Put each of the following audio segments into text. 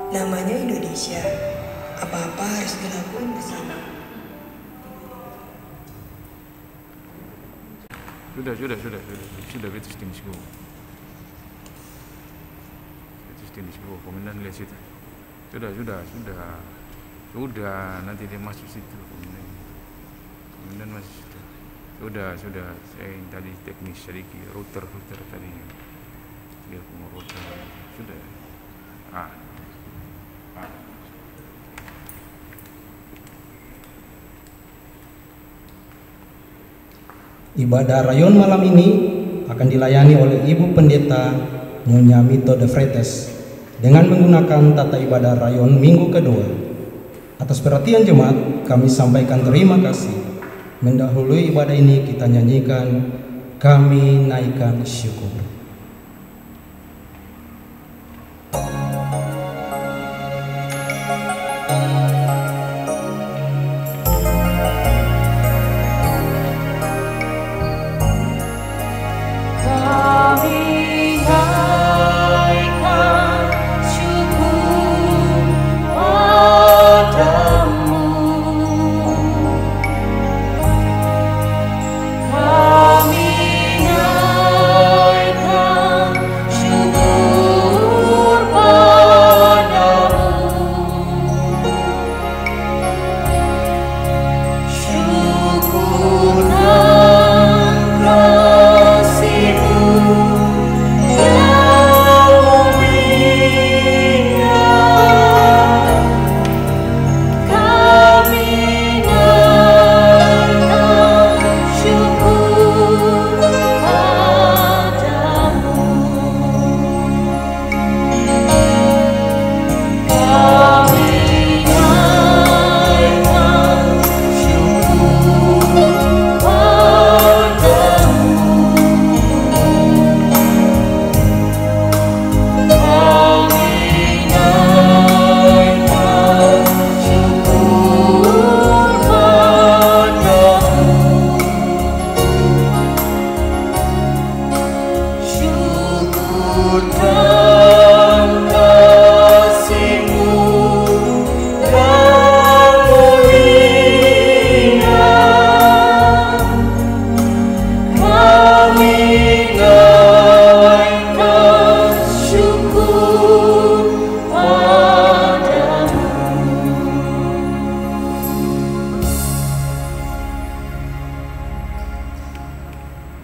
Namanya Indonesia, apa-apa harus dilakukan bersama. Sudah betul timsku. Betul timsku, komandan lihat situ. Sudah, nanti dia masuk situ, komandan masuk situ. Sudah, saya yang tadi teknis sedikit, router tadi. Dia mau router, sudah. Ibadah rayon malam ini akan dilayani oleh Ibu Pendeta Nyonya Mito de Freites dengan menggunakan tata ibadah rayon minggu kedua. Atas perhatian jemaat, kami sampaikan terima kasih. Mendahului ibadah ini kita nyanyikan Kami Naikkan Syukur.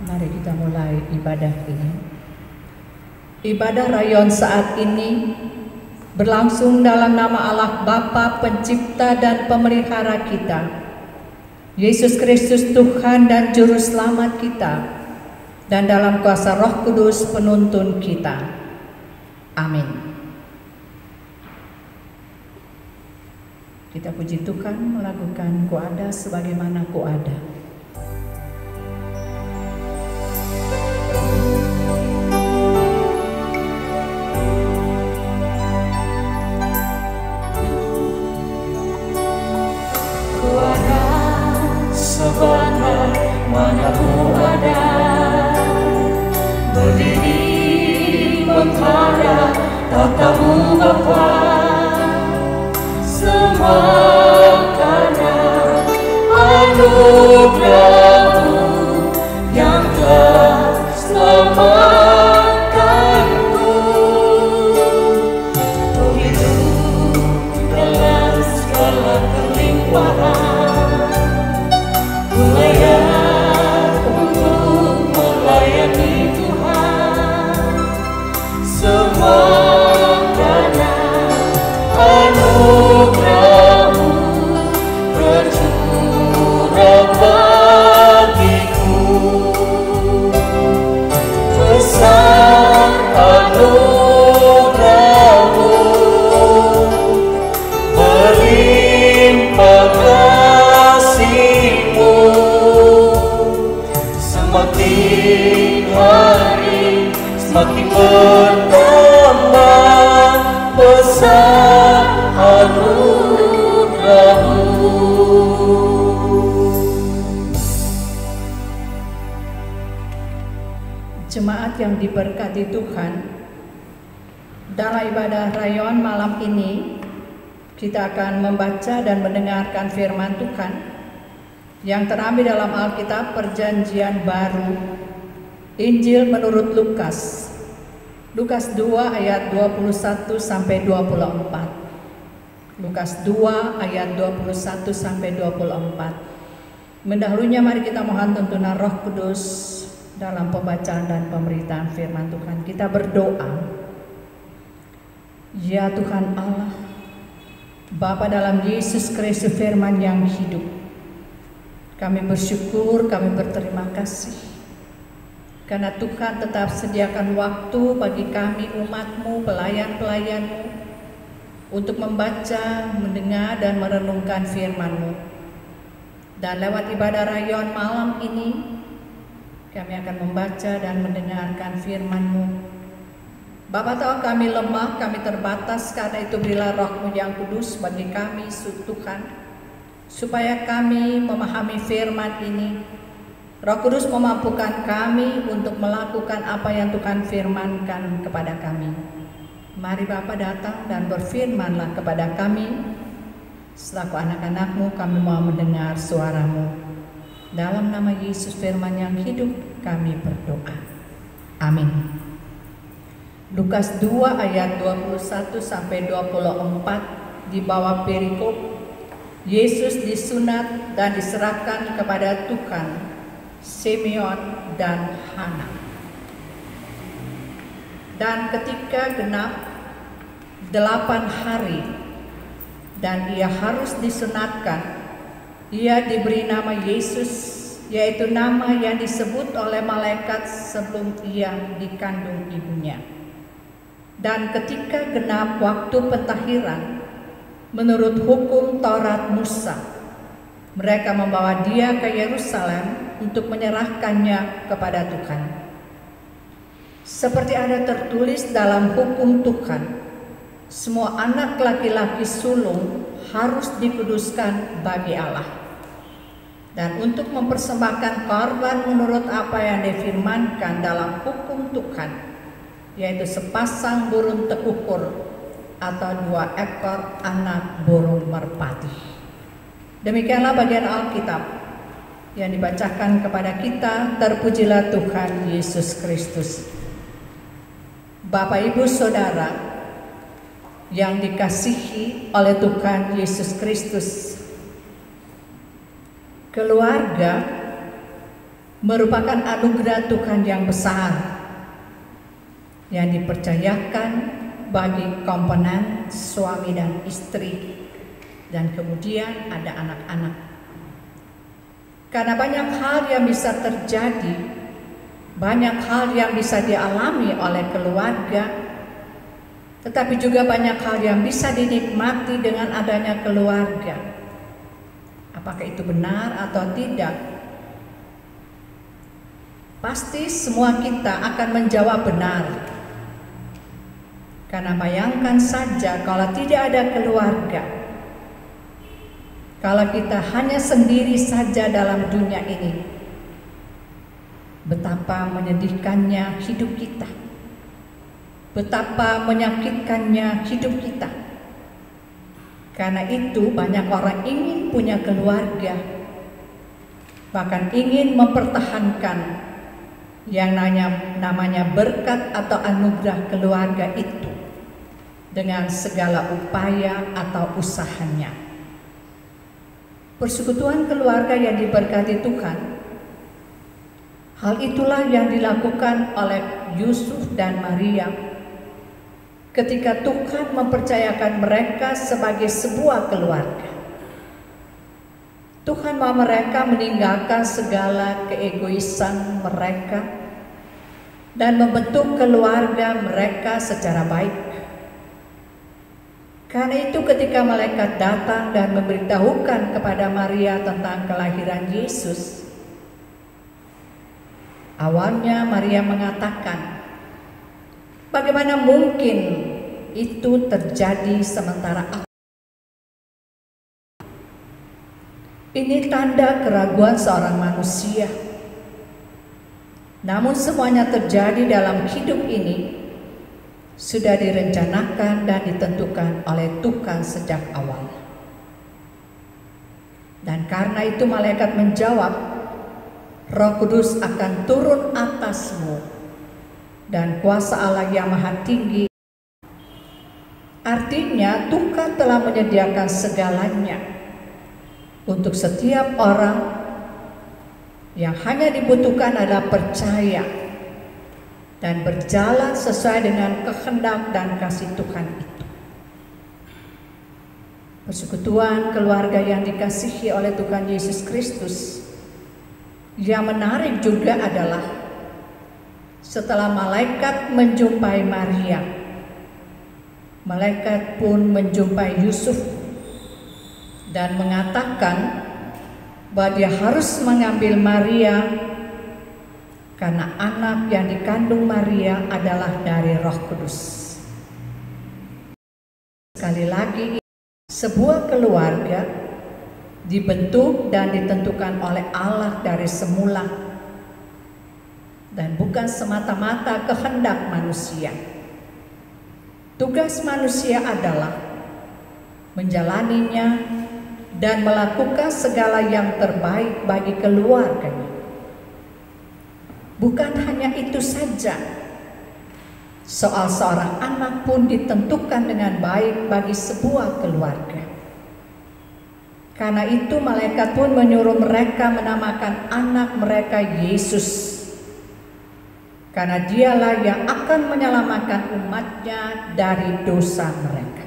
Mari kita mulai ibadah ini. Ibadah rayon saat ini berlangsung dalam nama Allah Bapa Pencipta dan Pemelihara kita, Yesus Kristus Tuhan dan Juru Selamat kita, dan dalam kuasa Roh Kudus penuntun kita. Amin. Kita puji Tuhan melakukan Ku ada sebagaimana Ku ada. Mana Ku ada, berdiri mengharap tatamu Bapa, semua karena anugerah-Mu yang telah selamatkanku. Ku hidup dalam segala kelimpahan, ku layak untuk melayani Tuhan, semua karena anugerah-Mu tercurah bagiku. Besar anugerah-Mu, berlimpah kasih-Mu, semakin hari semakin bertambah besar anugerah-Mu. Jemaat yang diberkati Tuhan, Dalam ibadah rayon malam ini, kita akan membaca dan mendengarkan firman Tuhan yang terambil dalam Alkitab Perjanjian Baru, Injil menurut Lukas. Lukas 2 ayat 21 sampai 24. Lukas 2 ayat 21 sampai 24. Mendahulunya mari kita mohon tuntunan Roh Kudus dalam pembacaan dan pemberitaan firman Tuhan. Kita berdoa. Ya Tuhan Allah, Bapa dalam Yesus Kristus firman yang hidup, kami bersyukur, kami berterima kasih karena Tuhan tetap sediakan waktu bagi kami umat-Mu, pelayan-pelayan-Mu, untuk membaca, mendengar dan merenungkan firman-Mu. Dan lewat ibadah rayon malam ini, kami akan membaca dan mendengarkan firman-Mu. Bapa tahu kami lemah, kami terbatas, karena itu berilah Roh-Mu yang kudus bagi kami, Tuhan, supaya kami memahami firman ini. Roh Kudus memampukan kami untuk melakukan apa yang Tuhan firmankan kepada kami. Mari Bapa datang dan berfirmanlah kepada kami. Selaku anak-anak-Mu kami mau mendengar suara-Mu. Dalam nama Yesus firman yang hidup kami berdoa. Amin. Lukas 2 ayat 21 sampai 24 di bawah perikop Yesus disunat dan diserahkan kepada Tuhan, Simeon dan Hana. Dan ketika genap 8 hari dan ia harus disunatkan, ia diberi nama Yesus, yaitu nama yang disebut oleh malaikat sebelum ia dikandung ibunya. Dan ketika genap waktu pentahiran menurut hukum Taurat Musa, mereka membawa dia ke Yerusalem untuk menyerahkannya kepada Tuhan. Seperti ada tertulis dalam hukum Tuhan, semua anak laki-laki sulung harus dikuduskan bagi Allah. Dan untuk mempersembahkan korban menurut apa yang difirmankan dalam hukum Tuhan, yaitu sepasang burung tekukur atau 2 ekor anak burung merpati. Demikianlah bagian Alkitab yang dibacakan kepada kita. Terpujilah Tuhan Yesus Kristus. Bapak Ibu Saudara yang dikasihi oleh Tuhan Yesus Kristus, keluarga merupakan anugerah Tuhan yang besar yang dipercayakan bagi komponen suami dan istri, dan kemudian ada anak-anak. Karena banyak hal yang bisa terjadi, banyak hal yang bisa dialami oleh keluarga, tetapi juga banyak hal yang bisa dinikmati dengan adanya keluarga. Apakah itu benar atau tidak? Pasti semua kita akan menjawab benar. Karena bayangkan saja kalau tidak ada keluarga, kalau kita hanya sendiri saja dalam dunia ini, betapa menyedihkannya hidup kita, betapa menyakitkannya hidup kita. Karena itu banyak orang ingin punya keluarga, bahkan ingin mempertahankan yang namanya berkat atau anugerah keluarga itu dengan segala upaya atau usahanya. Persekutuan keluarga yang diberkati Tuhan, hal itulah yang dilakukan oleh Yusuf dan Maria ketika Tuhan mempercayakan mereka sebagai sebuah keluarga. Tuhan mau mereka meninggalkan segala keegoisan mereka dan membentuk keluarga mereka secara baik. Karena itu ketika malaikat datang dan memberitahukan kepada Maria tentang kelahiran Yesus, awalnya Maria mengatakan, bagaimana mungkin itu terjadi sementara aku? Ini tanda keraguan seorang manusia. Namun semuanya terjadi dalam hidup ini sudah direncanakan dan ditentukan oleh Tuhan sejak awal. Dan karena itu malaikat menjawab, Roh Kudus akan turun atasmu dan kuasa Allah yang maha tinggi. Artinya Tuhan telah menyediakan segalanya untuk setiap orang. Yang hanya dibutuhkan adalah percaya dan berjalan sesuai dengan kehendak dan kasih Tuhan itu. Persekutuan keluarga yang dikasihi oleh Tuhan Yesus Kristus. Yang menarik juga adalah setelah malaikat menjumpai Maria, malaikat pun menjumpai Yusuf dan mengatakan bahwa dia harus mengambil Maria karena anak yang dikandung Maria adalah dari Roh Kudus. Sekali lagi, sebuah keluarga dibentuk dan ditentukan oleh Allah dari semula dan bukan semata-mata kehendak manusia. Tugas manusia adalah menjalaninya dan melakukan segala yang terbaik bagi keluarganya. Bukan hanya itu saja, soal seorang anak pun ditentukan dengan baik bagi sebuah keluarga. Karena itu malaikat pun menyuruh mereka menamakan anak mereka Yesus, karena dialah yang akan menyelamatkan umatnya dari dosa mereka.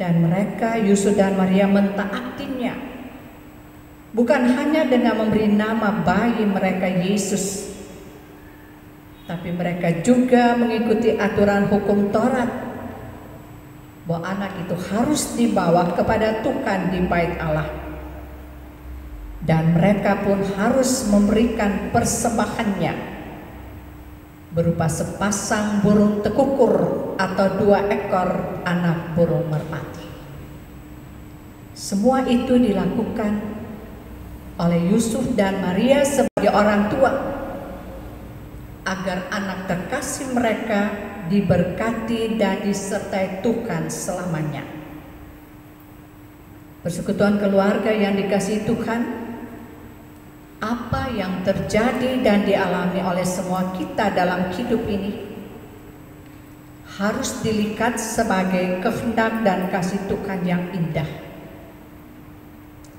Dan mereka, Yusuf dan Maria, mentaatinya, bukan hanya dengan memberi nama bayi mereka Yesus, tapi mereka juga mengikuti aturan hukum Taurat bahwa anak itu harus dibawa kepada Tuhan di bait Allah, dan mereka pun harus memberikan persembahannya berupa sepasang burung tekukur atau 2 ekor anak burung merpati. Semua itu dilakukan oleh Yusuf dan Maria sebagai orang tua agar anak terkasih mereka diberkati dan disertai Tuhan selamanya. Persekutuan keluarga yang dikasihi Tuhan, apa yang terjadi dan dialami oleh semua kita dalam hidup ini harus dilihat sebagai kehendak dan kasih Tuhan yang indah.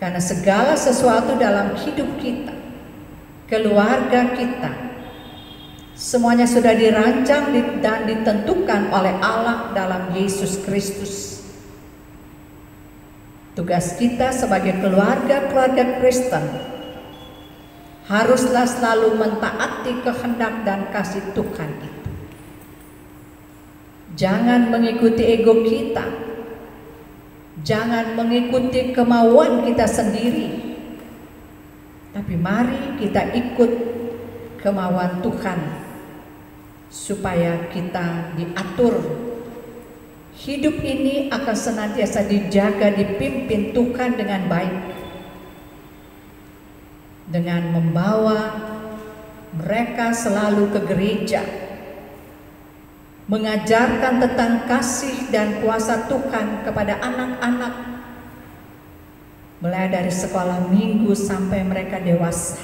Karena segala sesuatu dalam hidup kita, keluarga kita, semuanya sudah dirancang dan ditentukan oleh Allah dalam Yesus Kristus. Tugas kita sebagai keluarga Kristen haruslah selalu mentaati kehendak dan kasih Tuhan itu. Jangan mengikuti ego kita, jangan mengikuti kemauan kita sendiri, tapi mari kita ikut kemauan Tuhan supaya kita diatur. Hidup ini akan senantiasa dijaga, dipimpin Tuhan dengan baik, dengan membawa mereka selalu ke gereja, mengajarkan tentang kasih dan kuasa Tuhan kepada anak-anak, mulai dari sekolah minggu sampai mereka dewasa.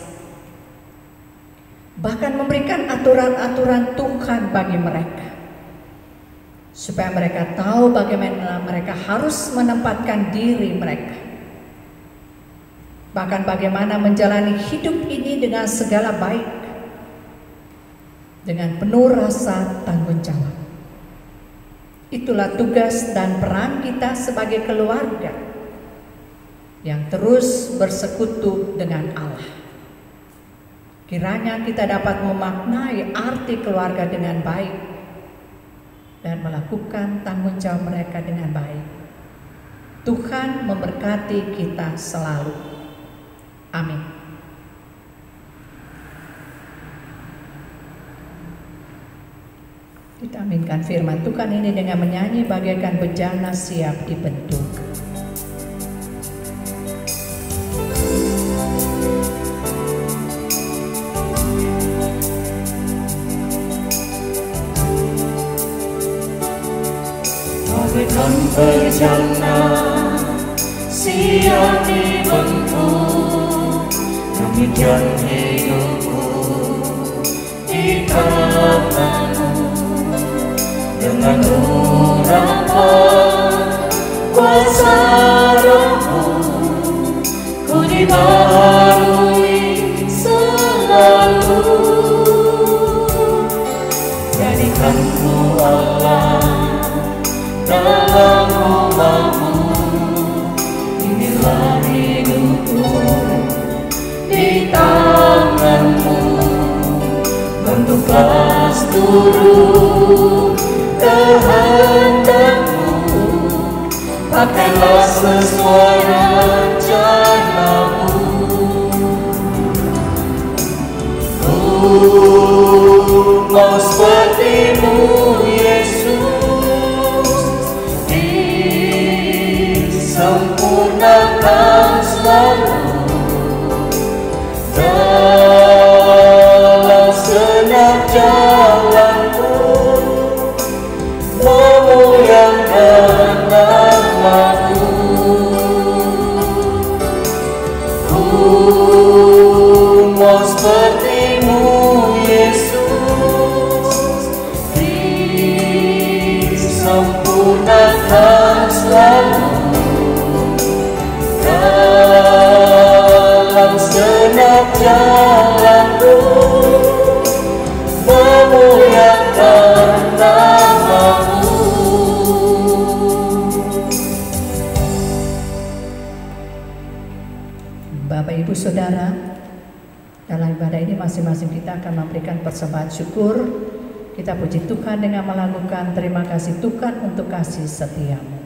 Bahkan memberikan aturan-aturan Tuhan bagi mereka, supaya mereka tahu bagaimana mereka harus menempatkan diri mereka, bahkan bagaimana menjalani hidup ini dengan segala baik, dengan penuh rasa tanggung jawab. Itulah tugas dan peran kita sebagai keluarga yang terus bersekutu dengan Allah. Kiranya kita dapat memaknai arti keluarga dengan baik dan melakukan tanggung jawab mereka dengan baik. Tuhan memberkati kita selalu. Amin. Kita aminkan firman Tuhan ini dengan menyanyi bagaikan bejana siap dibentuk. berjalan siap dibentuk demikian hidupku di tanganmu dengan urapan kuasa Rohmu ku dibaharui selalu. Jadikanku Allah dalam rumah-Mu, inilah hidupku di tangan-Mu. Bentuklah seluruh kehendak-Mu, pakailah sesuai rencana-Mu. Mau seperti-Mu Yesus, disempurnakan selalu dalam segenap jalanku, memuliakan nama-Mu. Mau seperti-Mu Yesus, disempurnakan selalu dalam segenap jalanku, memuliakan nama-Mu. Bapak Ibu Saudara, dalam ibadah ini masing-masing kita akan memberikan persembahan syukur. Kita puji Tuhan dengan melakukan terima kasih Tuhan untuk kasih setia-Mu.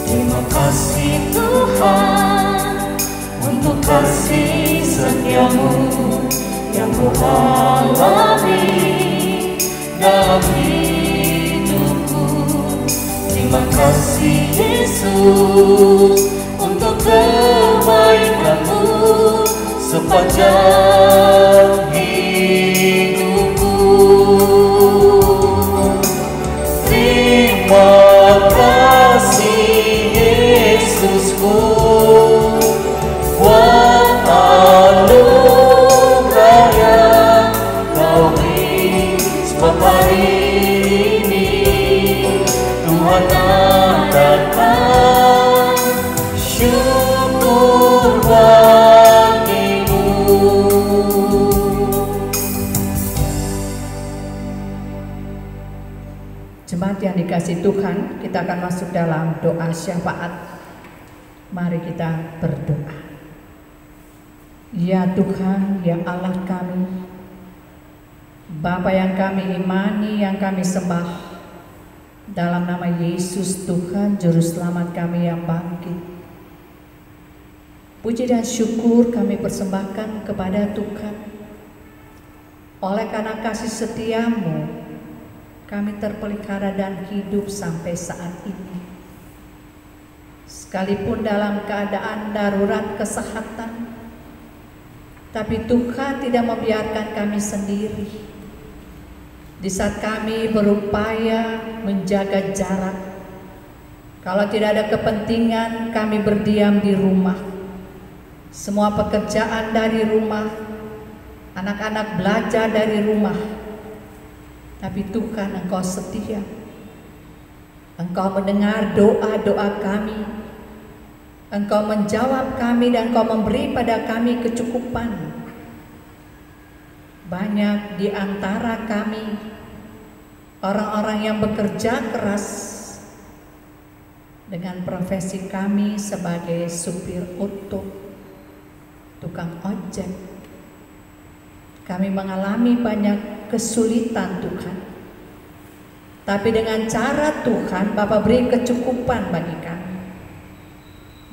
Terima kasih Tuhan untuk kasih setia-Mu yang Ku alami dalam hidupku. Terima kasih Yesus untuk kebaikan-Mu sepanjang hidupku. Terima kasih Yesusku buat anugerah yang Kau beri. Sebab hari ini Tuhan adakan syukur bagi-Mu. Jemaat yang dikasihi Tuhan, kita akan masuk dalam doa syafaat. Mari kita berdoa. Ya Tuhan, ya Allah kami, Bapa yang kami imani, yang kami sembah, dalam nama Yesus Tuhan, Juru Selamat kami yang bangkit. Puji dan syukur kami persembahkan kepada Tuhan. Oleh karena kasih setia-Mu, kami terpelihara dan hidup sampai saat ini. Sekalipun dalam keadaan darurat kesehatan, tapi Tuhan tidak membiarkan kami sendiri. Di saat kami berupaya menjaga jarak, kalau tidak ada kepentingan, kami berdiam di rumah. Semua pekerjaan dari rumah, anak-anak belajar dari rumah. Tapi Tuhan, Engkau setia. Engkau mendengar doa-doa kami. Engkau menjawab kami dan Engkau memberi pada kami kecukupan. Banyak di antara kami orang-orang yang bekerja keras dengan profesi kami sebagai supir oto, tukang ojek. Kami mengalami banyak kesulitan Tuhan. Tapi dengan cara Tuhan, Bapa beri kecukupan bagi kami.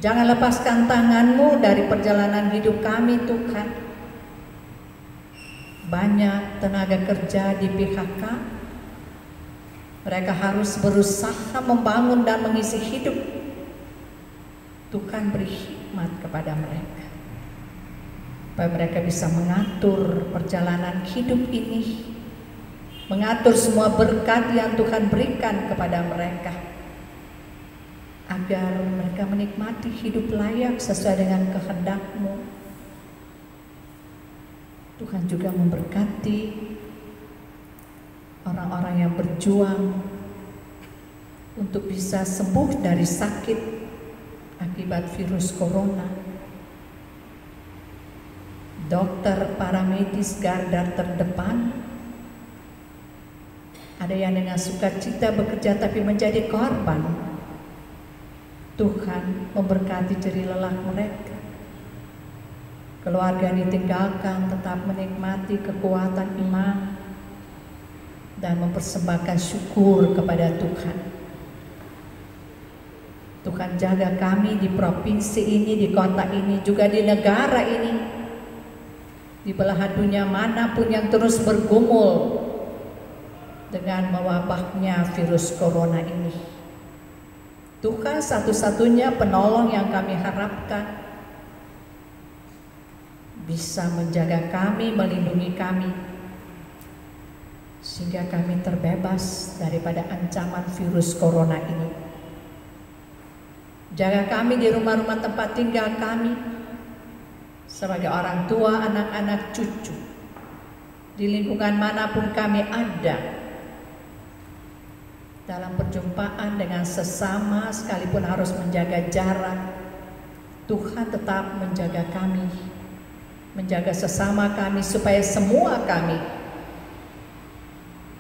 Jangan lepaskan tangan-Mu dari perjalanan hidup kami Tuhan. Banyak tenaga kerja di PHK, Mereka harus berusaha membangun dan mengisi hidup. Tuhan beri hikmat kepada mereka, supaya mereka bisa mengatur perjalanan hidup ini, mengatur semua berkat yang Tuhan berikan kepada mereka, agar mereka menikmati hidup layak sesuai dengan kehendak-Mu. Tuhan juga memberkati orang-orang yang berjuang untuk bisa sembuh dari sakit akibat virus corona. Dokter, para medis garda terdepan, ada yang dengan sukacita bekerja tapi menjadi korban. Tuhan memberkati jerih lelah mereka. Keluarga yang ditinggalkan tetap menikmati kekuatan iman dan mempersembahkan syukur kepada Tuhan. Tuhan jaga kami di provinsi ini, di kota ini, juga di negara ini, di belahan dunia manapun yang terus bergumul dengan mewabahnya virus corona ini. Tuhan satu-satunya penolong yang kami harapkan, bisa menjaga kami, melindungi kami, sehingga kami terbebas daripada ancaman virus corona ini. Jaga kami di rumah-rumah tempat tinggal kami, sebagai orang tua, anak-anak, cucu, di lingkungan manapun kami ada, dalam perjumpaan dengan sesama sekalipun harus menjaga jarak. Tuhan tetap menjaga kami, menjaga sesama kami, supaya semua kami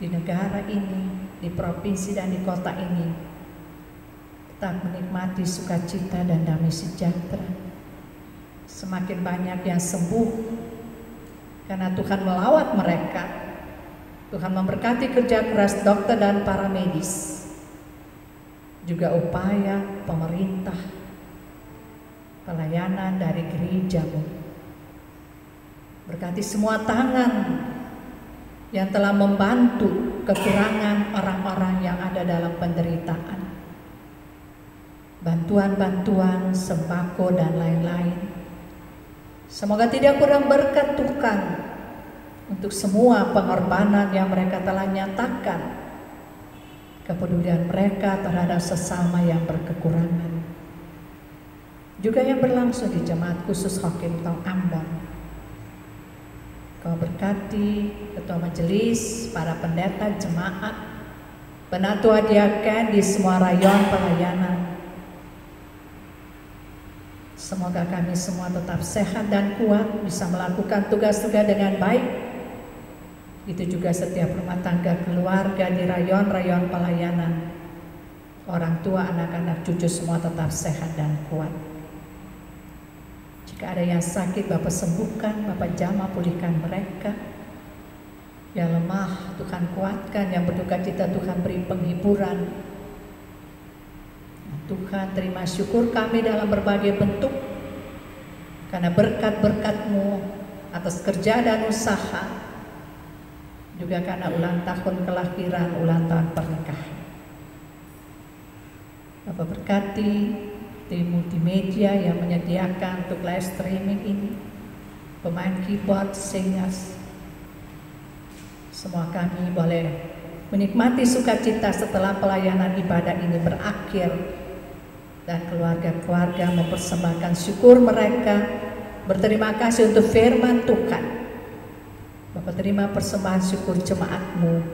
di negara ini, di provinsi dan di kota ini tetap menikmati sukacita dan damai sejahtera. Semakin banyak yang sembuh karena Tuhan melawat mereka. Tuhan memberkati kerja keras dokter dan para medis, juga upaya pemerintah, pelayanan dari gereja-Mu. Berkati semua tangan yang telah membantu kekurangan orang-orang yang ada dalam penderitaan, bantuan-bantuan, sembako dan lain-lain. Semoga tidak kurang berkat Tuhan untuk semua pengorbanan yang mereka telah nyatakan, kepedulian mereka terhadap sesama yang berkekurangan, juga yang berlangsung di Jemaat Khusus Hokim Tong Ambon. Kau berkati ketua majelis, para pendeta jemaat, penatua diaken di semua rayon pelayanan. Semoga kami semua tetap sehat dan kuat, bisa melakukan tugas-tugas dengan baik. Itu juga setiap rumah tangga keluarga di rayon-rayon pelayanan. Orang tua, anak-anak, cucu semua tetap sehat dan kuat. Jika ada yang sakit, Bapak sembuhkan, Bapak jamah pulihkan mereka. Yang lemah Tuhan kuatkan, yang berduka cita Tuhan beri penghiburan. Tuhan, terima syukur kami dalam berbagai bentuk, karena berkat-berkat-Mu atas kerja dan usaha, juga karena ulang tahun kelahiran, ulang tahun pernikahan. Bapak berkati tim multimedia yang menyediakan untuk live streaming ini, pemain keyboard, singers. Semua kami boleh menikmati sukacita setelah pelayanan ibadah ini berakhir, dan keluarga-keluarga mempersembahkan syukur mereka, berterima kasih untuk firman Tuhan. Bapak terima persembahan syukur jemaat-Mu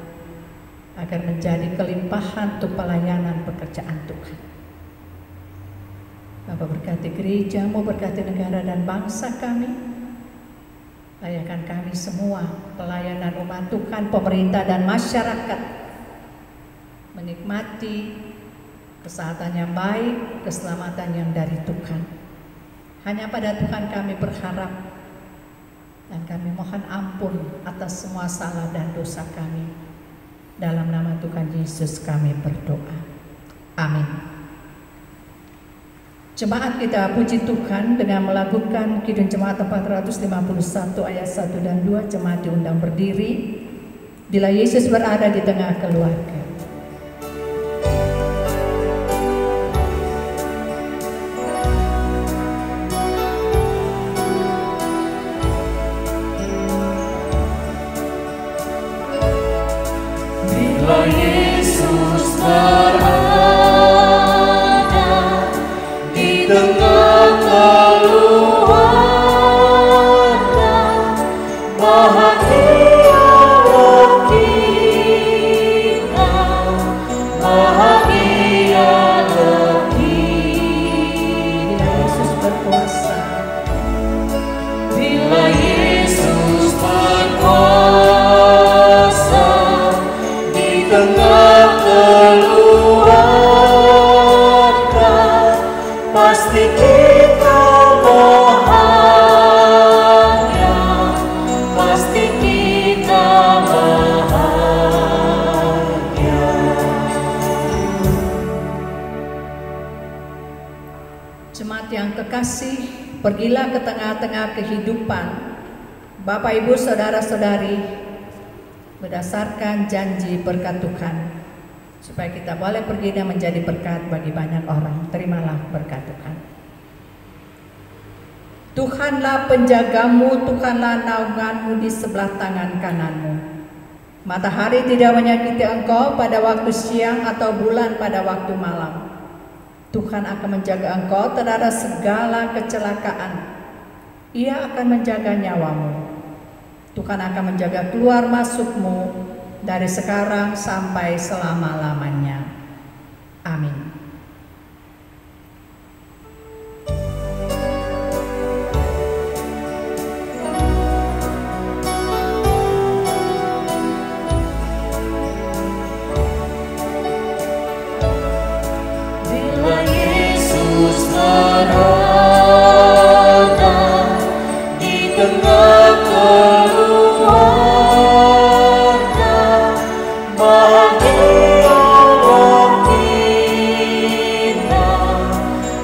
agar menjadi kelimpahan untuk pelayanan pekerjaan Tuhan. Bapak berkati gereja-Mu, berkati negara dan bangsa kami. Layakan kami semua, pelayanan umat Tuhan, pemerintah dan masyarakat, menikmati kesehatan yang baik, keselamatan yang dari Tuhan. Hanya pada Tuhan kami berharap, dan kami mohon ampun atas semua salah dan dosa kami. Dalam nama Tuhan Yesus kami berdoa. Amin. Jemaat kita puji Tuhan dengan melakukan Kidung Jemaat 451 ayat 1 dan 2. Jemaat diundang berdiri bila Yesus berada di tengah keluarga. bahagialah kita, bahagialah Bila Yesus berkuasa, bila Yesus berkuasa di tengah keluarga, pasti kita bahagia, pasti kita bahagia. Jemaat yang kekasih, pergilah ke tengah-tengah kehidupan Bapak, Ibu, Saudara-saudari berdasarkan janji berkat Tuhan, supaya kita boleh pergi dan menjadi berkat bagi banyak orang. Terimalah berkat Tuhan. Tuhanlah penjagamu, Tuhanlah naunganmu di sebelah tangan kananmu. Matahari tidak menyakiti engkau pada waktu siang atau bulan pada waktu malam. Tuhan akan menjaga engkau terhadap segala kecelakaan. Ia akan menjaga nyawamu. Tuhan akan menjaga keluar masukmu dari sekarang sampai selama-lamanya. Amin. Bila Yesus berada di tengah keluarga, bahagialah kita,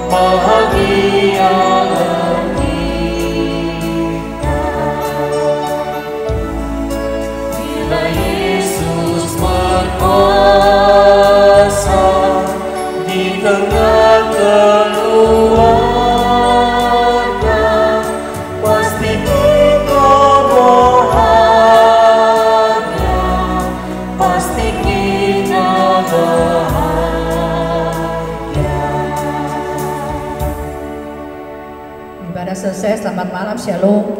bahagialah kita. Bila Yesus berkuasa di tengah keluarga, pasti kita bahagia, pasti kita bahagia. Ibadah selesai, selamat malam, shalom.